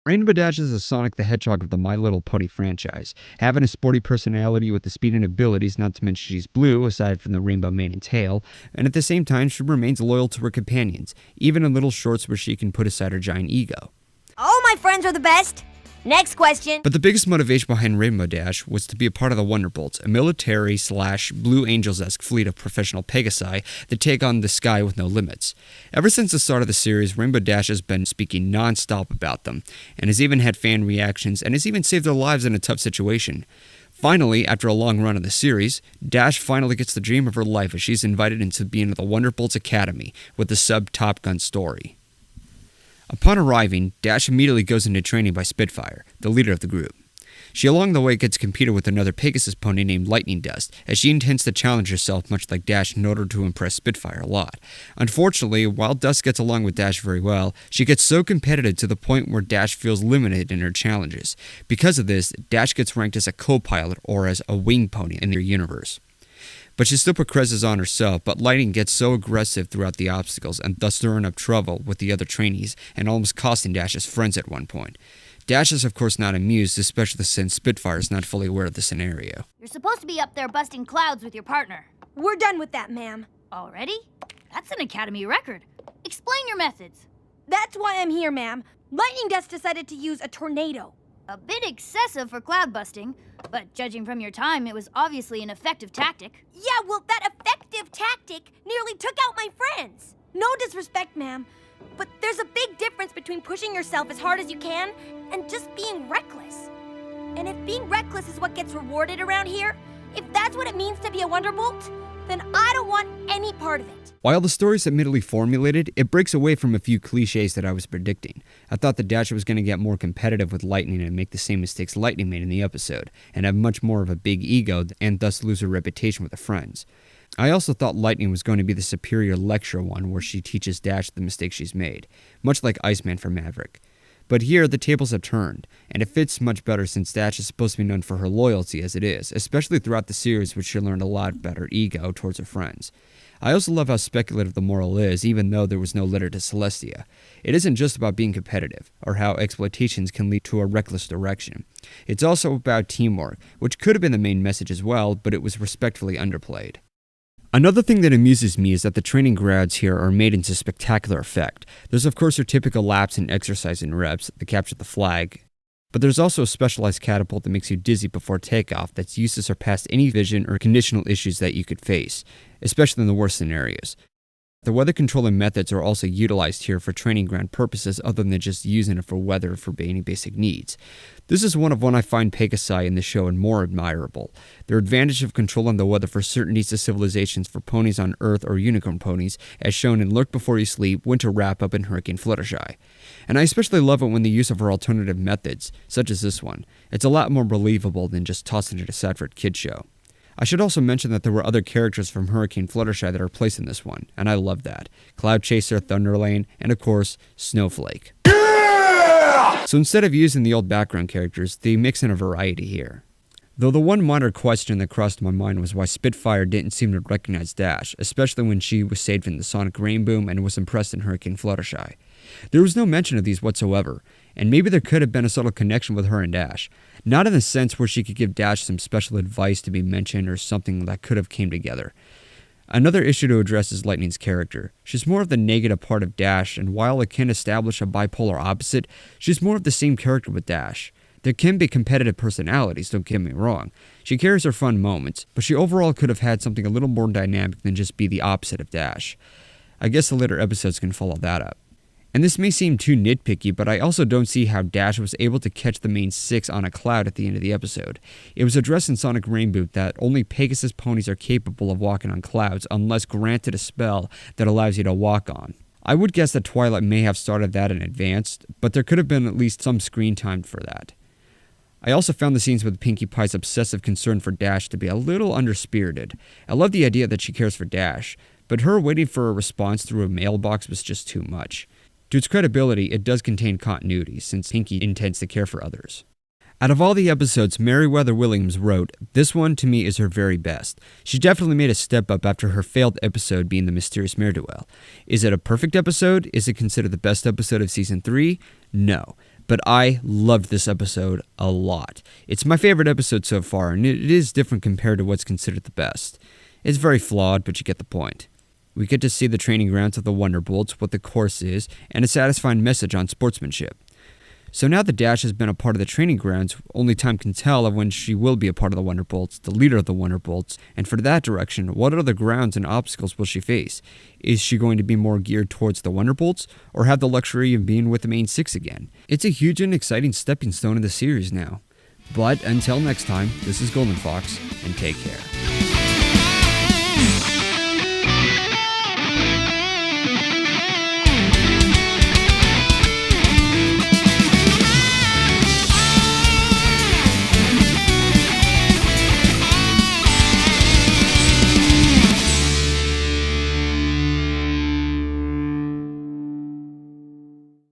Rainbow Dash is a Sonic the Hedgehog of the My Little Pony franchise, having a sporty personality with the speed and abilities, not to mention she's blue, aside from the rainbow mane and tail, and at the same time she remains loyal to her companions, even in little shorts where she can put aside her giant ego. All my friends are the best. Next question. But the biggest motivation behind Rainbow Dash was to be a part of the Wonderbolts, a military/Blue Angels-esque fleet of professional Pegasi that take on the sky with no limits. Ever since the start of the series, Rainbow Dash has been speaking non-stop about them, and has even had fan reactions, and has even saved their lives in a tough situation. Finally, after a long run of the series, Dash finally gets the dream of her life as she's invited into being the Wonderbolts Academy with the sub-Top Gun story. Upon arriving, Dash immediately goes into training by Spitfire, the leader of the group. She along the way gets competed with another Pegasus pony named Lightning Dust, as she intends to challenge herself much like Dash in order to impress Spitfire a lot. Unfortunately, while Dust gets along with Dash very well, she gets so competitive to the point where Dash feels limited in her challenges. Because of this, Dash gets ranked as a co-pilot or as a wing pony in their universe. But she still progresses on herself, but Lightning gets so aggressive throughout the obstacles and thus stirring up trouble with the other trainees and almost costing Dash's friends at one point. Dash is of course not amused, especially since Spitfire is not fully aware of the scenario. You're supposed to be up there busting clouds with your partner. We're done with that, ma'am. Already? That's an Academy record. Explain your methods. That's why I'm here, ma'am. Lightning Dust decided to use a tornado. A bit excessive for cloud busting, but judging from your time, it was obviously an effective tactic. Yeah, well, that effective tactic nearly took out my friends. No disrespect, ma'am, but there's a big difference between pushing yourself as hard as you can and just being reckless. And if being reckless is what gets rewarded around here, if that's what it means to be a Wonderbolt, then I don't want any part of it. While the story is admittedly formulated, it breaks away from a few cliches that I was predicting. I thought that Dash was going to get more competitive with Lightning and make the same mistakes Lightning made in the episode, and have much more of a big ego and thus lose her reputation with her friends. I also thought Lightning was going to be the superior lecture one where she teaches Dash the mistakes she's made, much like Iceman for Maverick. But here, the tables have turned, and it fits much better since Dash is supposed to be known for her loyalty as it is, especially throughout the series, which she learned a lot about her ego towards her friends. I also love how speculative the moral is, even though there was no letter to Celestia. It isn't just about being competitive, or how exploitations can lead to a reckless direction. It's also about teamwork, which could have been the main message as well, but it was respectfully underplayed. Another thing that amuses me is that the training grads here are made into spectacular effect. There's of course your typical laps and exercise and reps that capture the flag, but there's also a specialized catapult that makes you dizzy before takeoff that's used to surpass any vision or conditional issues that you could face, especially in the worst scenarios. The weather controlling methods are also utilized here for training ground purposes other than just using it for weather for any basic needs. This is one I find Pegasi in the show and more admirable. Their advantage of controlling the weather for certain needs of civilizations for ponies on Earth or unicorn ponies, as shown in Lurk Before You Sleep, Winter Wrap-Up, and Hurricane Fluttershy. And I especially love it when the use of her alternative methods, such as this one. It's a lot more believable than just tossing it aside for a kid's show. I should also mention that there were other characters from Hurricane Fluttershy that are placed in this one, and I love that. Cloud Chaser, Thunderlane, and of course, Snowflake. Yeah! So instead of using the old background characters, they mix in a variety here. Though the one minor question that crossed my mind was why Spitfire didn't seem to recognize Dash, especially when she was saved in the Sonic Rain Boom and was impressed in Hurricane Fluttershy. There was no mention of these whatsoever, and maybe there could have been a subtle connection with her and Dash. Not in the sense where she could give Dash some special advice to be mentioned or something that could have came together. Another issue to address is Lightning's character. She's more of the negative part of Dash, and while it can establish a bipolar opposite, she's more of the same character with Dash. There can be competitive personalities, don't get me wrong. She carries her fun moments, but she overall could have had something a little more dynamic than just be the opposite of Dash. I guess the later episodes can follow that up. And this may seem too nitpicky, but I also don't see how Dash was able to catch the main six on a cloud at the end of the episode. It was addressed in Sonic Rainbow that only Pegasus ponies are capable of walking on clouds unless granted a spell that allows you to walk on. I would guess that Twilight may have started that in advance, but there could have been at least some screen time for that. I also found the scenes with Pinkie Pie's obsessive concern for Dash to be a little underspirited. I love the idea that she cares for Dash, but her waiting for a response through a mailbox was just too much. To its credibility, it does contain continuity, since Pinkie intends to care for others. Out of all the episodes, Meriwether Williams wrote, "This one to me is her very best. She definitely made a step up after her failed episode being the Mysterious Ne'er-Do-Well. Is it a perfect episode? Is it considered the best episode of Season 3? No. But I loved this episode a lot. It's my favorite episode so far, and it is different compared to what's considered the best. It's very flawed, but you get the point. We get to see the training grounds of the Wonderbolts, what the course is, and a satisfying message on sportsmanship. So now that Dash has been a part of the training grounds, only time can tell of when she will be a part of the Wonderbolts, the leader of the Wonderbolts, and for that direction, what other grounds and obstacles will she face? Is she going to be more geared towards the Wonderbolts, or have the luxury of being with the main six again? It's a huge and exciting stepping stone in the series now. But until next time, this is Golden Fox, and take care.